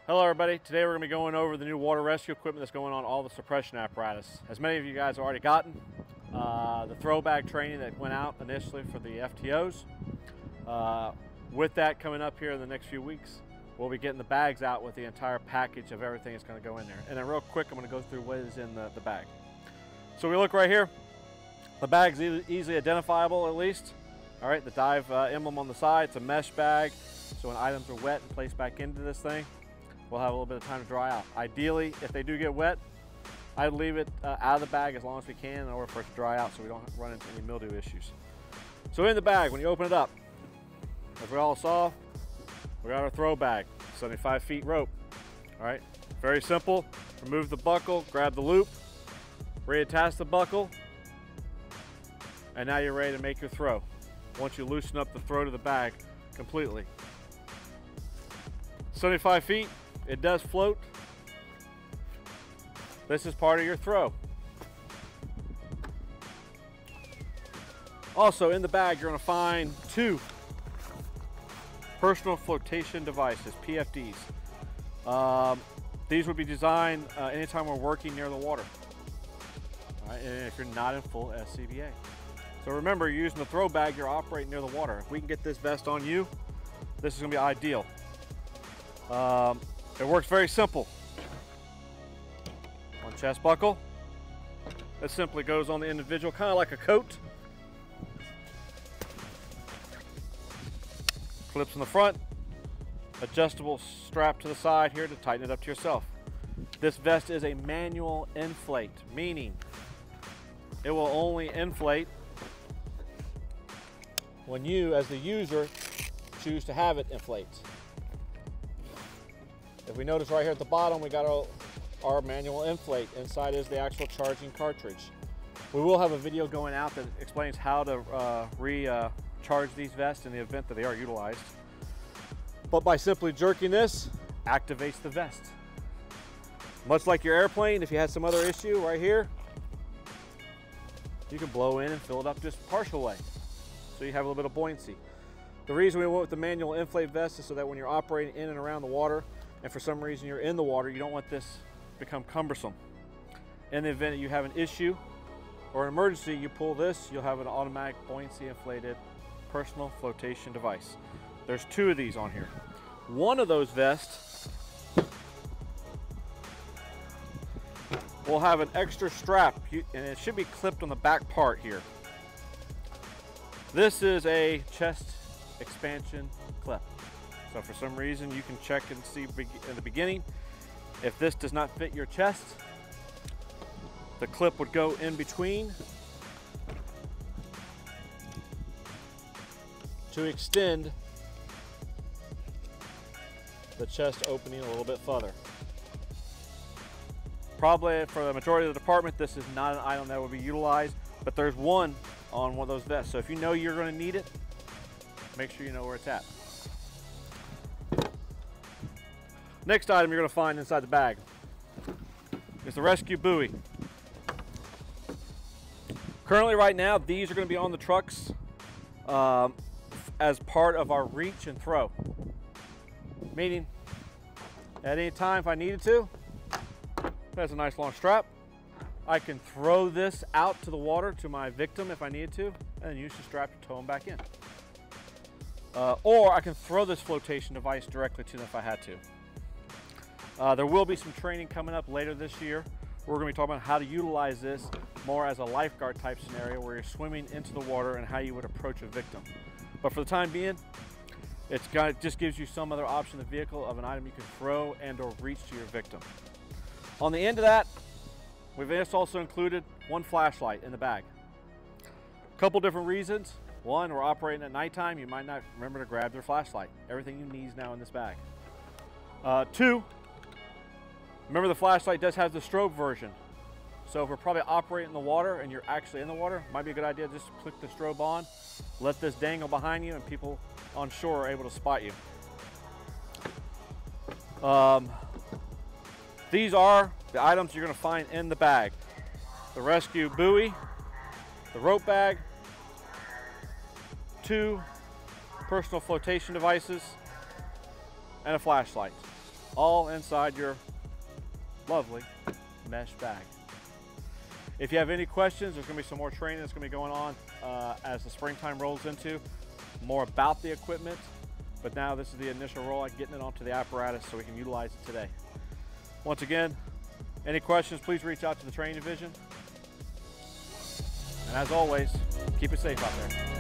Hello everybody, today we're going to be going over the new water rescue equipment that's going on all the suppression apparatus. As many of you guys have already gotten, the throw bag training that went out initially for the FTOs. With that coming up here in the next few weeks, we'll be getting the bags out with the entire package of everything that's going to go in there. And then real quick, I'm going to go through what is in the bag. So we look right here, the bag's easily identifiable at least. All right, the dive emblem on the side, it's a mesh bag, so when items are wet and placed back into this thing, we'll have a little bit of time to dry out. Ideally, if they do get wet, I'd leave it out of the bag as long as we can in order for it to dry out so we don't run into any mildew issues. So in the bag, when you open it up, as we all saw, we got our throw bag, 75 feet rope. All right, very simple. Remove the buckle, grab the loop, reattach the buckle, and now you're ready to make your throw. Once you loosen up the throw to the bag completely. 75 feet, it does float. This is part of your throw. Also in the bag, you're going to find two personal flotation devices, PFDs. These would be designed anytime we're working near the water. All right, and if you're not in full SCBA. So remember, you're using the throw bag, you're operating near the water. If we can get this vest on you, this is going to be ideal. It works very simple. One chest buckle. It simply goes on the individual, kind of like a coat. Clips in the front. Adjustable strap to the side here to tighten it up to yourself. This vest is a manual inflate, meaning it will only inflate when you, as the user, choose to have it inflate. If we notice right here at the bottom, we got our manual inflate. Inside is the actual charging cartridge. We will have a video going out that explains how to recharge these vests in the event that they are utilized. But by simply jerking this, activates the vest. Much like your airplane, if you had some other issue right here, you can blow in and fill it up just partial way. So you have a little bit of buoyancy. The reason we went with the manual inflate vest is so that when you're operating in and around the water, and for some reason you're in the water, you don't want this to become cumbersome. In the event that you have an issue or an emergency, you pull this, you'll have an automatic buoyancy inflated personal flotation device. There's two of these on here. One of those vests will have an extra strap, and it should be clipped on the back part here. This is a chest expansion clip. So for some reason, you can check and see in the beginning, if this does not fit your chest, the clip would go in between to extend the chest opening a little bit further. Probably for the majority of the department, this is not an item that will be utilized, but there's one on one of those vests. So if you know you're going to need it, make sure you know where it's at. Next item you're going to find inside the bag is the rescue buoy. Currently right now, these are going to be on the trucks as part of our reach and throw. Meaning, at any time if I needed to, it has a nice long strap. I can throw this out to the water to my victim if I needed to, and then use the strap to tow them back in. Or I can throw this flotation device directly to them if I had to. There will be some training coming up later this year. We're going to be talking about how to utilize this more as a lifeguard type scenario where you're swimming into the water and how you would approach a victim. But for the time being, it just gives you some other option in the vehicle of an item you can throw and or reach to your victim. On the end of that, we've also included one flashlight in the bag. A couple different reasons. One, we're operating at nighttime. You might not remember to grab their flashlight. Everything you need is now in this bag. Two, remember the flashlight does have the strobe version. So if we're probably operating in the water and you're actually in the water, might be a good idea just to click the strobe on, let this dangle behind you, and people on shore are able to spot you. These are the items you're going to find in the bag. The rescue buoy, the rope bag, two personal flotation devices, and a flashlight. all inside your lovely mesh bag. If you have any questions, there's going to be some more training that's going to be going on as the springtime rolls into, more about the equipment. But now this is the initial rollout, getting it onto the apparatus so we can utilize it today. Once again, any questions, please reach out to the training division. And as always, keep it safe out there.